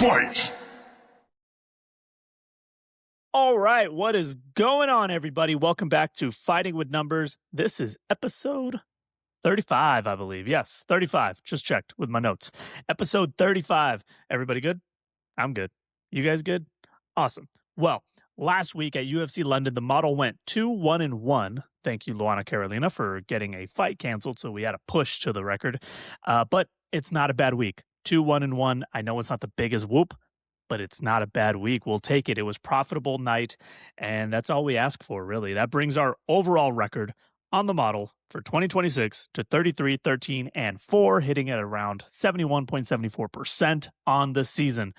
Fight! All right, what is going on, everybody? Welcome back to Fighting with Numbers. This is episode 35, I believe. Yes, 35. Just checked with my notes. Episode 35. Everybody good? I'm good. You guys good? Awesome. Well, last week at UFC London, the model went 2-1-1. Thank you, Luana Carolina, for getting a fight canceled, so we had a push to the record. But it's not a bad week. 2-1-1. I know it's not the biggest whoop, but it's not a bad week. We'll take it. It was profitable night, and that's all we ask for, really. That brings our overall record on the model for 2026 to 33-13-4, hitting at around 71.74% on the season.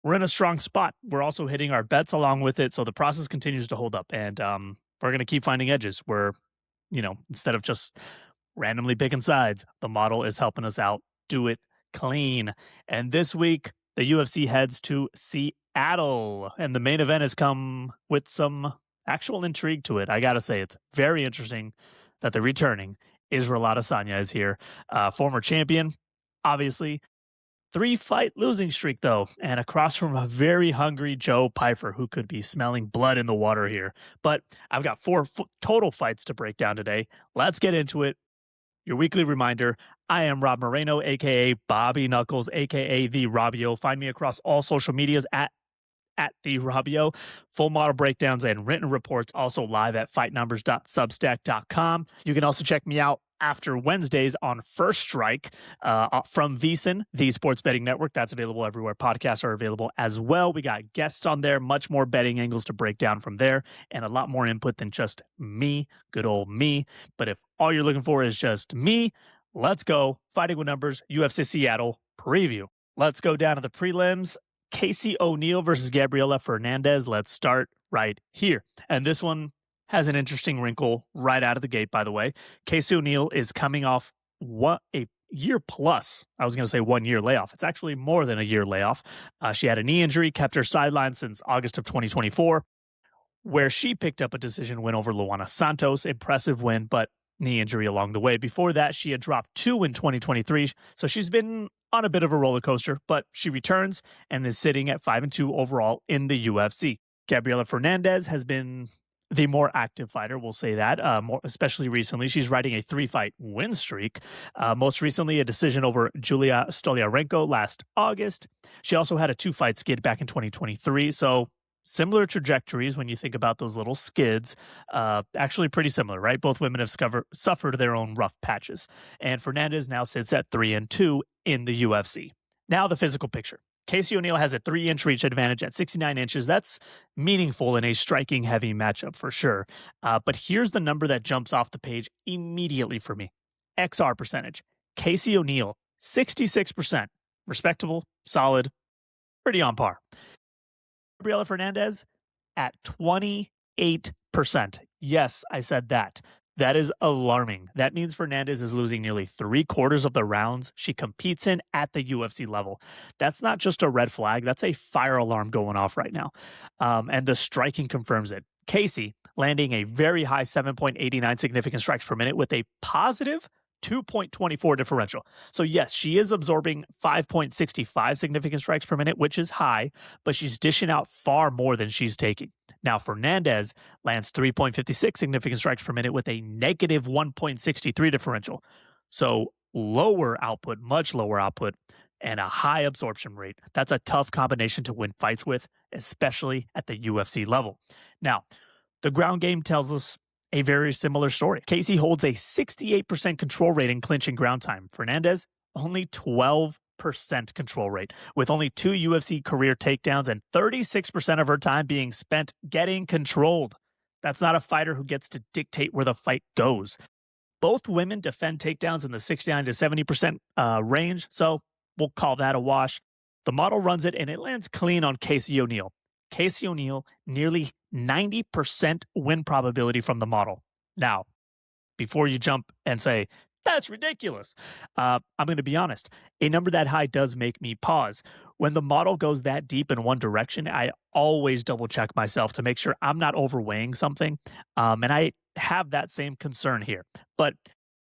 We're in a strong spot. We're also hitting our bets along with it, so the process continues to hold up, and we're going to keep finding edges where, instead of just randomly picking sides, the model is helping us out. Do it clean. And this week, the UFC heads to Seattle, and the main event has come with some actual intrigue to it. I got to say, it's very interesting that the returning Israel Adesanya is here. Former champion, obviously. 3-fight losing streak, though, and across from a very hungry Joe Pyfer, who could be smelling blood in the water here. But I've got 4 total fights to break down today. Let's get into it. Your weekly reminder, I am Rob Moreno, a.k.a. Bobby Knuckles, a.k.a. The Robio. Find me across all social medias at The Robio. Full model breakdowns and written reports also live at fightnumbers.substack.com. You can also check me out after Wednesdays on First Strike from VSiN, the sports betting network. That's available everywhere podcasts are available as well. We got guests on there, much more betting angles to break down from there, and a lot more input than just me, good old me. But if all you're looking for is just me, let's go. Fighting with Numbers, UFC Seattle preview. Let's go down to the prelims. Casey O'Neill versus Gabriela Fernandes. Let's start right here. And this one has an interesting wrinkle right out of the gate, by the way. Casey O'Neill is coming off a year plus. I was going to say 1 year layoff. It's actually more than a year layoff. She had a knee injury, kept her sidelined since August of 2024, where she picked up a decision win over Luana Santos. Impressive win, but knee injury along the way. Before that, she had dropped 2 in 2023. So she's been on a bit of a roller coaster, but she returns and is sitting at 5-2 overall in the UFC. Gabriela Fernandes has been the more active fighter, we'll say that, especially recently. She's riding a 3-fight win streak. Most recently, a decision over Julia Stoliarenko last August. She also had a 2-fight skid back in 2023. So similar trajectories when you think about those little skids. Actually pretty similar, right? Both women have suffered their own rough patches. And Fernandes now sits at 3-2 in the UFC. Now the physical picture. Casey O'Neill has a 3-inch reach advantage at 69 inches. That's meaningful in a striking heavy matchup for sure. But here's the number that jumps off the page immediately for me. XR percentage. Casey O'Neill, 66%. Respectable, solid, pretty on par. Gabriela Fernandes at 28%. Yes, I said that. That is alarming. That means Fernandes is losing nearly 3/4 of the rounds she competes in at the UFC level. That's not just a red flag. That's a fire alarm going off right now. And the striking confirms it. Casey landing a very high 7.89 significant strikes per minute with a positive 2.24 differential. So yes, she is absorbing 5.65 significant strikes per minute, which is high, but she's dishing out far more than she's taking. Now, Fernandes lands 3.56 significant strikes per minute with a negative 1.63 differential. So lower output, much lower output, and a high absorption rate. That's a tough combination to win fights with, especially at the UFC level. Now, the ground game tells us a very similar story. Casey holds a 68% control rate in clinch and ground time. Fernandes, only 12% control rate, with only 2 UFC career takedowns and 36% of her time being spent getting controlled. That's not a fighter who gets to dictate where the fight goes. Both women defend takedowns in the 69 to 70% range, so we'll call that a wash. The model runs it, and it lands clean on Casey O'Neill. Casey O'Neill, nearly 90% win probability from the model. Now, before you jump and say, that's ridiculous, I'm going to be honest. A number that high does make me pause. When the model goes that deep in one direction, I always double check myself to make sure I'm not overweighing something. And I have that same concern here. But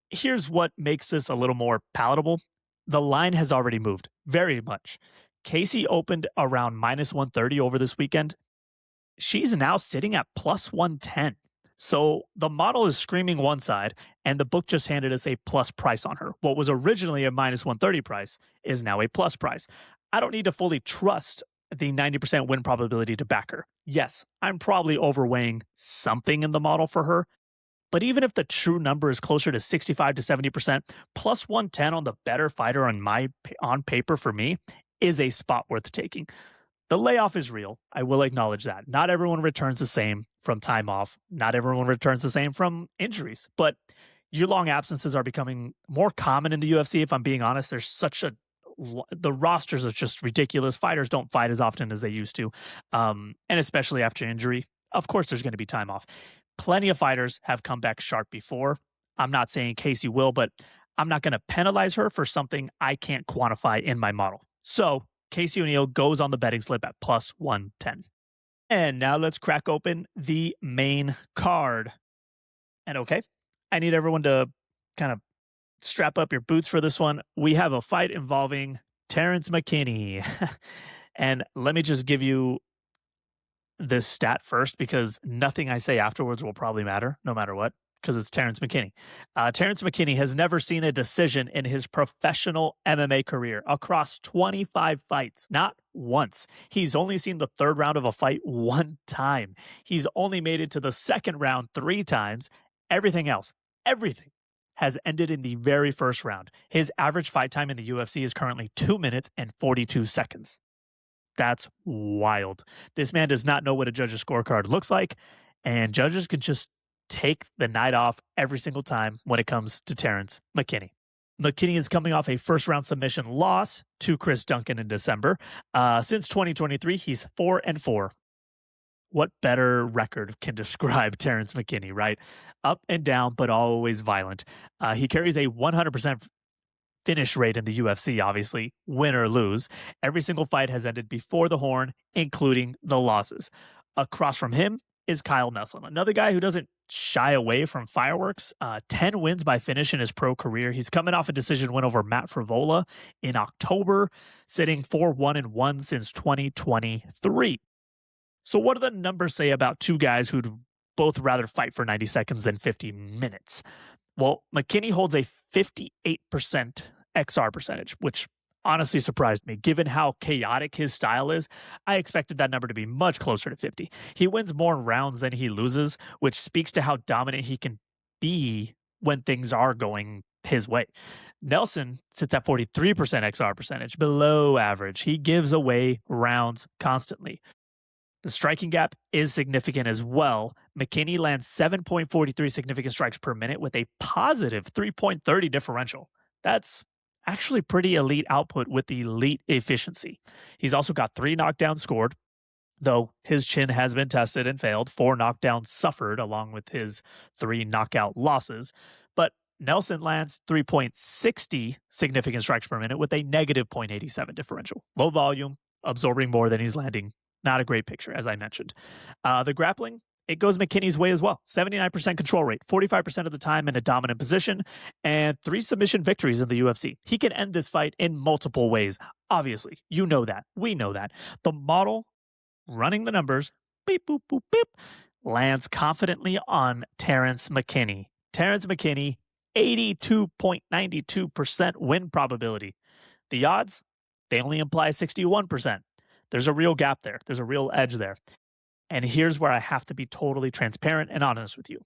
here's what makes this a little more palatable. The line has already moved very much. Casey opened around minus 130 over this weekend. She's now sitting at plus 110. So the model is screaming one side, and the book just handed us a plus price on her. What was originally a minus 130 price is now a plus price. I don't need to fully trust the 90% win probability to back her. Yes, I'm probably overweighing something in the model for her, but even if the true number is closer to 65 to 70%, plus 110 on the better fighter on paper for me is a spot worth taking. The layoff is real. I will acknowledge that. Not everyone returns the same from time off. Not everyone returns the same from injuries. But year-long absences are becoming more common in the UFC, if I'm being honest. The rosters are just ridiculous. Fighters don't fight as often as they used to, and especially after injury. Of course, there's going to be time off. Plenty of fighters have come back sharp before. I'm not saying Casey will, but I'm not going to penalize her for something I can't quantify in my model. So Casey O'Neill goes on the betting slip at plus 110. And now let's crack open the main card. And okay, I need everyone to kind of strap up your boots for this one. We have a fight involving Terrance McKinney. And let me just give you this stat first, because nothing I say afterwards will probably matter, no matter what, because it's Terrance McKinney. Terrance McKinney has never seen a decision in his professional MMA career across 25 fights, not once. He's only seen the third round of a fight one time. He's only made it to the second round 3 times. Everything else, everything has ended in the very first round. His average fight time in the UFC is currently 2 minutes and 42 seconds. That's wild. This man does not know what a judge's scorecard looks like, and judges could just take the night off every single time when it comes to Terrance McKinney. McKinney is coming off a first-round submission loss to Chris Duncan in December. Since 2023, he's 4-4. What better record can describe Terrance McKinney, right? Up and down, but always violent. He carries a 100% finish rate in the UFC, obviously, win or lose. Every single fight has ended before the horn, including the losses. Across from him is Kyle Nelson, another guy who doesn't shy away from fireworks. 10 wins by finish in his pro career. He's coming off a decision win over Matt Frivola in October, sitting 4-1-1 since 2023. So what do the numbers say about two guys who'd both rather fight for 90 seconds than 50 minutes? Well, McKinney holds a 58% XR percentage, which honestly surprised me. Given how chaotic his style is, I expected that number to be much closer to 50. He wins more rounds than he loses, which speaks to how dominant he can be when things are going his way. Nelson sits at 43% XR percentage, below average. He gives away rounds constantly. The striking gap is significant as well. McKinney lands 7.43 significant strikes per minute with a positive 3.30 differential. That's actually pretty elite output with elite efficiency. He's also got 3 knockdowns scored, though his chin has been tested and failed. 4 knockdowns suffered along with his 3 knockout losses. But Nelson lands 3.60 significant strikes per minute with a negative 0.87 differential. Low volume, absorbing more than he's landing. Not a great picture, as I mentioned. The grappling, it goes McKinney's way as well. 79% control rate, 45% of the time in a dominant position, and 3 submission victories in the UFC. He can end this fight in multiple ways. Obviously, you know that. We know that. The model, running the numbers, beep, boop, boop, beep, lands confidently on Terrance McKinney. Terrance McKinney, 82.92% win probability. The odds, they only imply 61%. There's a real gap there. There's a real edge there. And here's where I have to be totally transparent and honest with you.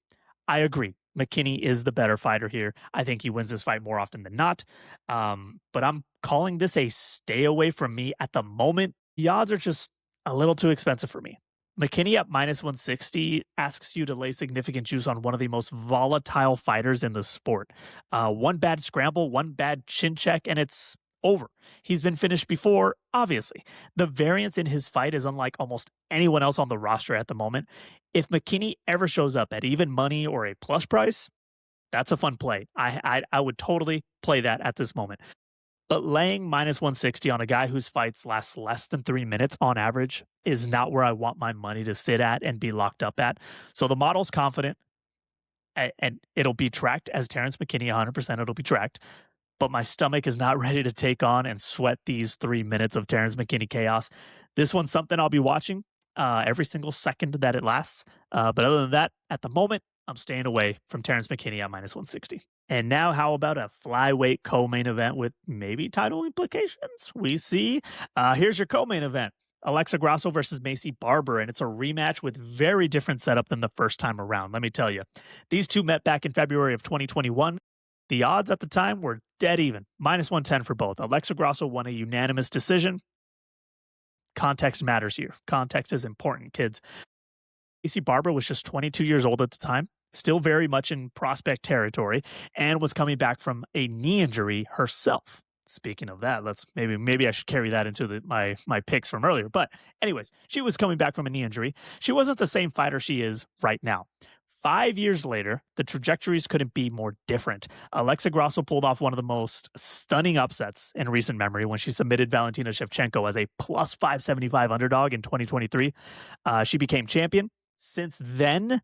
I agree. McKinney is the better fighter here. I think he wins this fight more often than not. But I'm calling this a stay away from me at the moment. The odds are just a little too expensive for me. McKinney at minus 160 asks you to lay significant juice on one of the most volatile fighters in the sport. One bad scramble, one bad chin check, and it's over. He's been finished before, obviously. The variance in his fight is unlike almost anyone else on the roster at the moment. If McKinney ever shows up at even money or a plus price, that's a fun play. I would totally play that at this moment. But laying minus 160 on a guy whose fights last less than 3 minutes on average is not where I want my money to sit at and be locked up at. So the model's confident, and it'll be tracked as Terrance McKinney 100%. It'll be tracked. but my stomach is not ready to take on and sweat these 3 minutes of Terrance McKinney chaos. This one's something I'll be watching every single second that it lasts. But other than that, at the moment, I'm staying away from Terrance McKinney at minus 160. And now, how about a flyweight co-main event with maybe title implications? We see. Here's your co-main event. Alexa Grasso versus Maycee Barber, and it's a rematch with very different setup than the first time around. Let me tell you, these two met back in February of 2021. The odds at the time were dead even, minus 110 for both. Alexa Grasso won a unanimous decision. Context matters here. Context is important, kids. Maycee Barber was just 22 years old at the time, still very much in prospect territory, and was coming back from a knee injury herself. Speaking of that, let's maybe I should carry that into my picks from earlier. But anyways, she was coming back from a knee injury. She wasn't the same fighter she is right now. 5 years later, the trajectories couldn't be more different. Alexa Grasso pulled off one of the most stunning upsets in recent memory when she submitted Valentina Shevchenko as a plus 575 underdog in 2023. She became champion. Since then,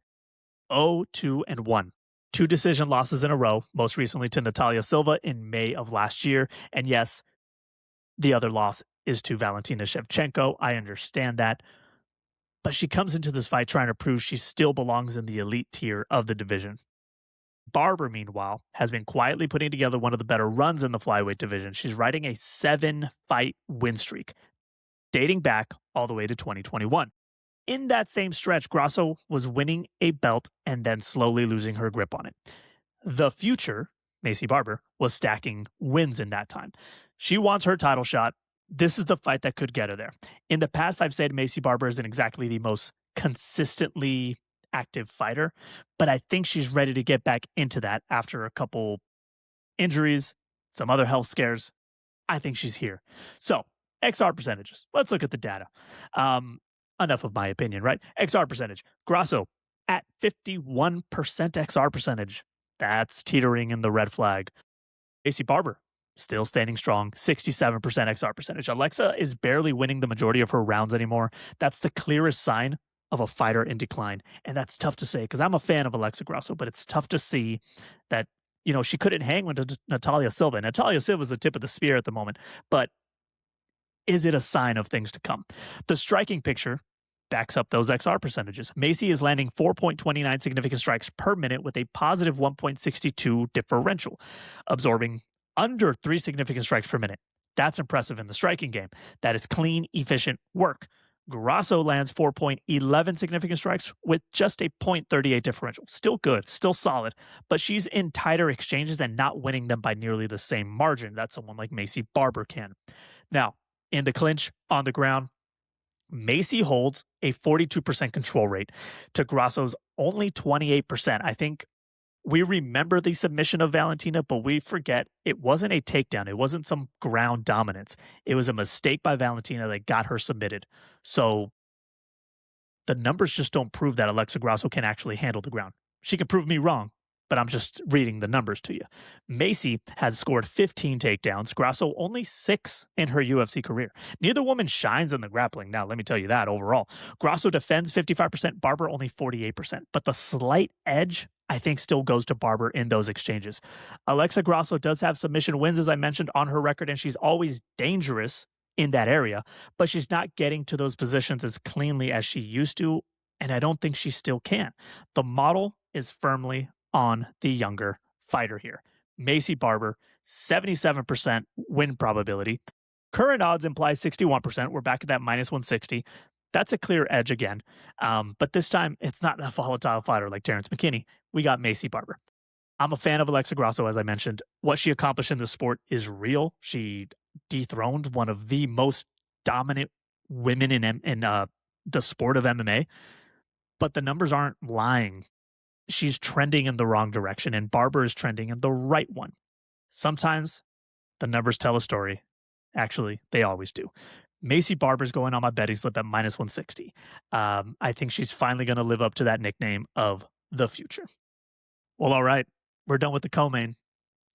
0-2-1. 2 decision losses in a row, most recently to Natalia Silva in May of last year. And yes, the other loss is to Valentina Shevchenko. I understand that. But she comes into this fight trying to prove she still belongs in the elite tier of the division. Barber, meanwhile, has been quietly putting together one of the better runs in the flyweight division. She's riding a 7-fight win streak, dating back all the way to 2021. In that same stretch, Grasso was winning a belt and then slowly losing her grip on it. The future, Maycee Barber, was stacking wins in that time. She wants her title shot. This is the fight that could get her there. In the past, I've said Maycee Barber isn't exactly the most consistently active fighter, but I think she's ready to get back into that after a couple injuries, some other health scares. I think she's here. So, XR percentages. Let's look at the data. Enough of my opinion, right? XR percentage. Grasso at 51% XR percentage. That's teetering in the red flag. Maycee Barber still standing strong, 67% XR percentage. Alexa is barely winning the majority of her rounds anymore. That's the clearest sign of a fighter in decline. And that's tough to say because I'm a fan of Alexa Grasso, but it's tough to see that, she couldn't hang with Natalia Silva. Natalia Silva is the tip of the spear at the moment, but is it a sign of things to come? The striking picture backs up those XR percentages. Maycee is landing 4.29 significant strikes per minute with a positive 1.62 differential, absorbing under 3 significant strikes per minute. That's impressive in the striking game. That is clean, efficient work. Grasso lands 4.11 significant strikes with just a 0.38 differential. Still good, still solid, but she's in tighter exchanges and not winning them by nearly the same margin that someone like Maycee Barber can. Now, in the clinch, on the ground, Maycee holds a 42% control rate to Grasso's only 28%. I think we remember the submission of Valentina, but we forget it wasn't a takedown. It wasn't some ground dominance. It was a mistake by Valentina that got her submitted. So the numbers just don't prove that Alexa Grasso can actually handle the ground. She can prove me wrong, but I'm just reading the numbers to you. Maycee has scored 15 takedowns, Grasso only 6 in her UFC career. Neither woman shines in the grappling. Now, let me tell you that overall. Grasso defends 55%, Barber only 48%. But the slight edge, I think, still goes to Barber in those exchanges. Alexa Grasso does have submission wins, as I mentioned, on her record, and she's always dangerous in that area, but she's not getting to those positions as cleanly as she used to, and I don't think she still can. The model is firmly on the younger fighter here. Maycee Barber, 77% win probability. Current odds imply 61%. We're back at that minus 160. That's a clear edge again. But this time, it's not a volatile fighter like Terrance McKinney. We got Maycee Barber. I'm a fan of Alexa Grasso, as I mentioned. What she accomplished in the sport is real. She dethroned one of the most dominant women in the sport of MMA. But the numbers aren't lying. She's trending in the wrong direction, and Barber is trending in the right one. Sometimes the numbers tell a story. Actually, they always do. Maycee Barber's going on my betting slip at minus 160. I think she's finally going to live up to that nickname of the future. Well, all right. We're done with the co-main.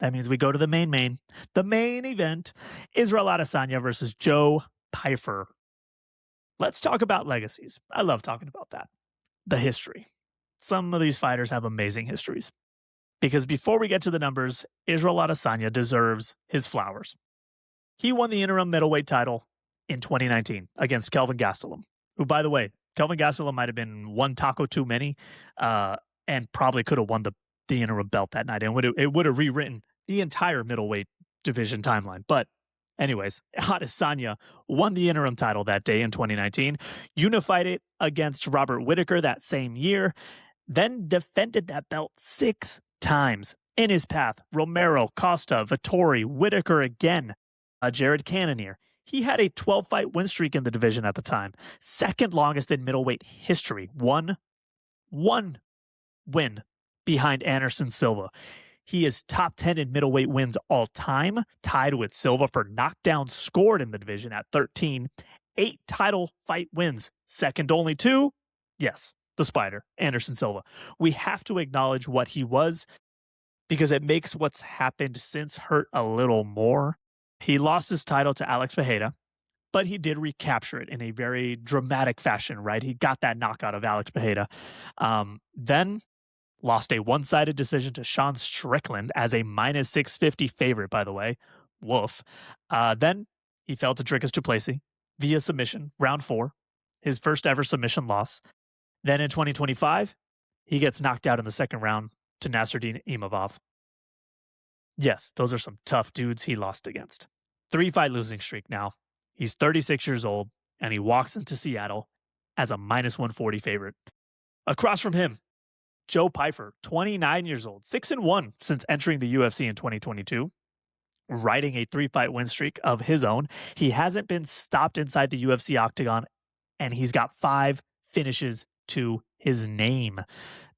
That means we go to the main. The main event, Israel Adesanya versus Joe Pyfer. Let's talk about legacies. I love talking about that. The history. Some of these fighters have amazing histories. Because before we get to the numbers, Israel Adesanya deserves his flowers. He won the interim middleweight title in 2019 against Kelvin Gastelum, who, by the way, Kelvin Gastelum might have been one taco too many, and probably could have won the interim belt that night, and it would have rewritten the entire middleweight division timeline. But anyways, Adesanya won the interim title that day in 2019, unified it against Robert Whittaker that same year, then defended that belt 6 times in his path. Romero, Costa, Vettori, Whittaker again, Jared Cannonier. He had a 12-fight win streak in the division at the time, second longest in middleweight history. One win behind Anderson Silva. He is top 10 in middleweight wins all time, tied with Silva for knockdowns scored in the division at 13. 8 title fight wins, second only to, yes, the Spider, Anderson Silva. We have to acknowledge what he was because it makes what's happened since hurt a little more. He lost his title to Alex Pereira, but he did recapture it in a very dramatic fashion, right? He got that knockout of Alex Pereira. Then lost a one-sided decision to Sean Strickland as a minus 650 favorite, by the way. Woof. Then he fell to Dricus du Plessis via submission, round 4, his first ever submission loss. Then in 2025, he gets knocked out in the second round to Nasruddin Imavov. Yes, those are some tough dudes he lost against. 3-fight losing streak now. He's 36 years old, and he walks into Seattle as a minus 140 favorite. Across from him, Joe Pyfer, 29 years old, 6-1 since entering the UFC in 2022, riding a 3-fight win streak of his own. He hasn't been stopped inside the UFC octagon, and he's got 5 finishes to his name.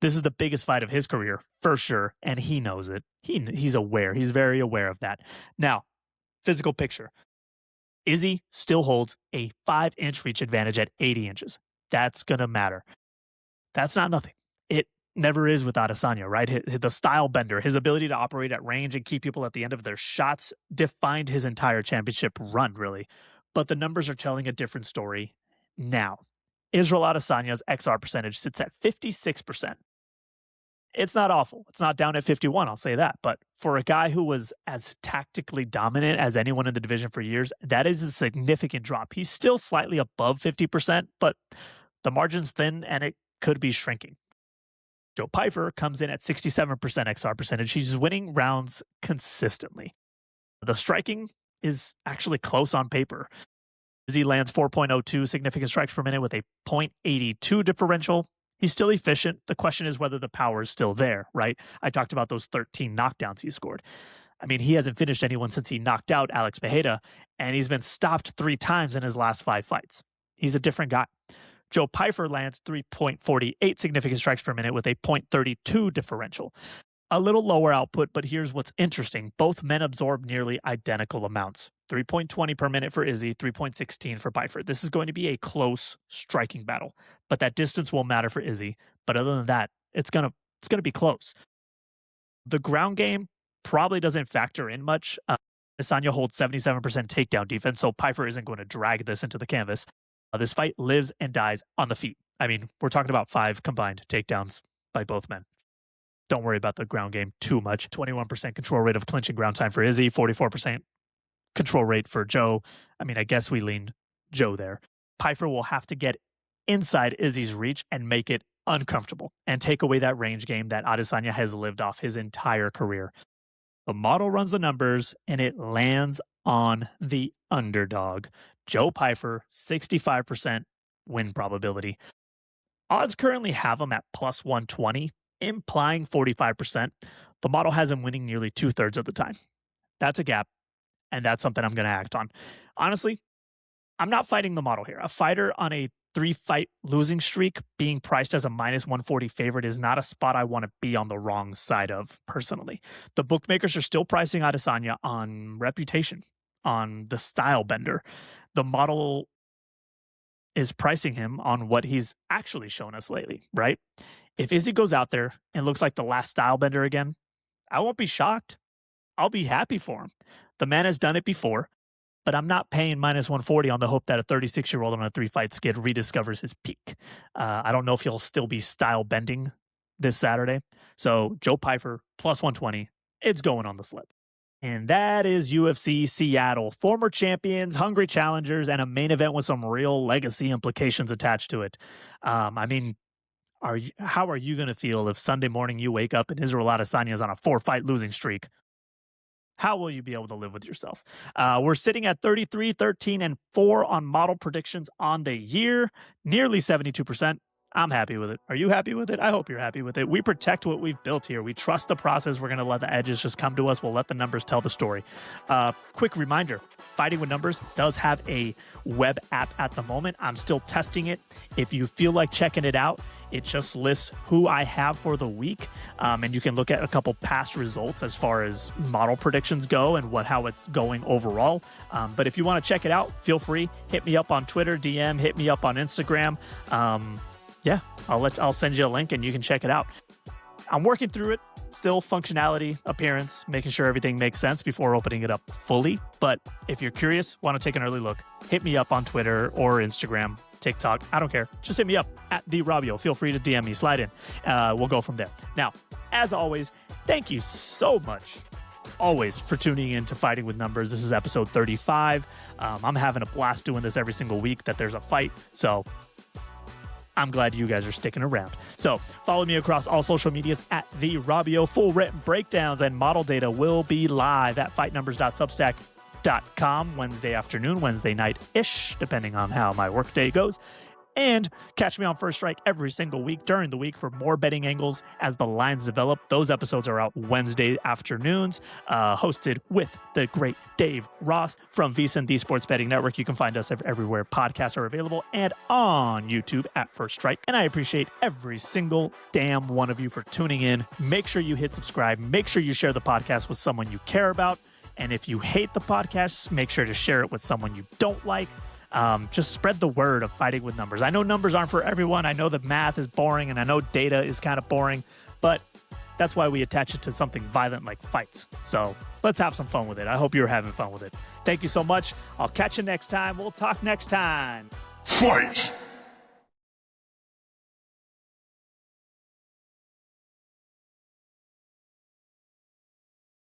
This is the biggest fight of his career, for sure, and he knows it. He's aware. He's very aware of that. Now, physical picture. Izzy still holds a 5-inch reach advantage at 80 inches. That's going to matter. That's not nothing. It never is with Adesanya, right? The style bender, his ability to operate at range and keep people at the end of their shots defined his entire championship run, really. But the numbers are telling a different story now. Israel Adesanya's XR percentage sits at 56%. It's not awful. It's not down at 51, I'll say that. But for a guy who was as tactically dominant as anyone in the division for years, that is a significant drop. He's still slightly above 50%, but the margin's thin and it could be shrinking. Joe Pyfer comes in at 67% XR percentage. He's winning rounds consistently. The striking is actually close on paper. Izzy lands 4.02 significant strikes per minute with a .82 differential. He's still efficient. The question is whether the power is still there, right? I talked about those 13 knockdowns he scored. I mean, he hasn't finished anyone since he knocked out Alex Pereira, and he's been stopped 3 times in his last 5 fights. He's a different guy. Joe Pyfer lands 3.48 significant strikes per minute with a .32 differential. A little lower output, but here's what's interesting. Both men absorb nearly identical amounts. 3.20 per minute for Izzy, 3.16 for Pyfer. This is going to be a close striking battle, but that distance will matter for Izzy. But other than that, it's gonna be close. The ground game probably doesn't factor in much. Adesanya holds 77% takedown defense, so Pyfer isn't going to drag this into the canvas. This fight lives and dies on the feet. I mean, we're talking about 5 combined takedowns by both men. Don't worry about the ground game too much. 21% control rate of clinching ground time for Izzy, 44% control rate for Joe. I mean, I guess we leaned Joe there. Pyfer will have to get inside Izzy's reach and make it uncomfortable and take away that range game that Adesanya has lived off his entire career. The model runs the numbers and it lands on the underdog. Joe Pyfer, 65% win probability. Odds currently have him at plus 120, implying 45%. The model has him winning nearly 2/3 of the time. That's a gap, and that's something I'm going to act on. Honestly, I'm not fighting the model here. A fighter on a 3-fight losing streak being priced as a minus 140 favorite is not a spot I want to be on the wrong side of, personally. The bookmakers are still pricing Adesanya on reputation, on the style bender. The model is pricing him on what he's actually shown us lately, right? If Izzy goes out there and looks like the last style bender again, I won't be shocked. I'll be happy for him. The man has done it before, but I'm not paying minus 140 on the hope that a 36-year-old on a 3-fight skid rediscovers his peak. I don't know if he'll still be style bending this Saturday. So Joe Pyfer, plus 120. It's going on the slip. And that is UFC Seattle. Former champions, hungry challengers, and a main event with some real legacy implications attached to it. I mean, how are you going to feel if Sunday morning you wake up and Israel Adesanya is on a 4-fight losing streak? How will you be able to live with yourself? We're sitting at 33, 13, and 4 on model predictions on the year, nearly 72%. I'm happy with it. Are you happy with it? I hope you're happy with it. We protect what we've built here. We trust the process. We're going to let the edges just come to us. We'll let the numbers tell the story. Quick reminder, Fighting with Numbers does have a web app at the moment. I'm still testing it. If you feel like checking it out, it just lists who I have for the week. And you can look at a couple past results as far as model predictions go and how it's going overall. But if you want to check it out, feel free. Hit me up on Twitter, DM, hit me up on Instagram. Yeah, I'll send you a link and you can check it out. I'm working through it, still functionality, appearance, making sure everything makes sense before opening it up fully. But if you're curious, want to take an early look, hit me up on Twitter or Instagram, TikTok. I don't care. Just hit me up at the Rabio. Feel free to DM me, slide in. We'll go from there. Now, as always, thank you so much always for tuning in to Fighting with Numbers. This is episode 35. I'm having a blast doing this every single week that there's a fight. So I'm glad you guys are sticking around. So follow me across all social medias at The Rabio. Full written breakdowns and model data will be live at fightnumbers.substack.com Wednesday afternoon, Wednesday night-ish, depending on how my workday goes. And catch me on First Strike every single week during the week for more betting angles as the lines develop. Those episodes are out Wednesday afternoons, hosted with the great Dave Ross from VSiN, the Sports Betting Network. You can find us everywhere podcasts are available and on YouTube at First Strike. And I appreciate every single damn one of you for tuning in. Make sure you hit subscribe. Make sure you share the podcast with someone you care about. And if you hate the podcast, make sure to share it with someone you don't like. Just spread the word of Fighting with Numbers. I know numbers aren't for everyone. I know that math is boring and I know data is kind of boring, but that's why we attach it to something violent like fights. So let's have some fun with it. I hope you're having fun with it. Thank you so much. I'll catch you next time. We'll talk next time. Fight!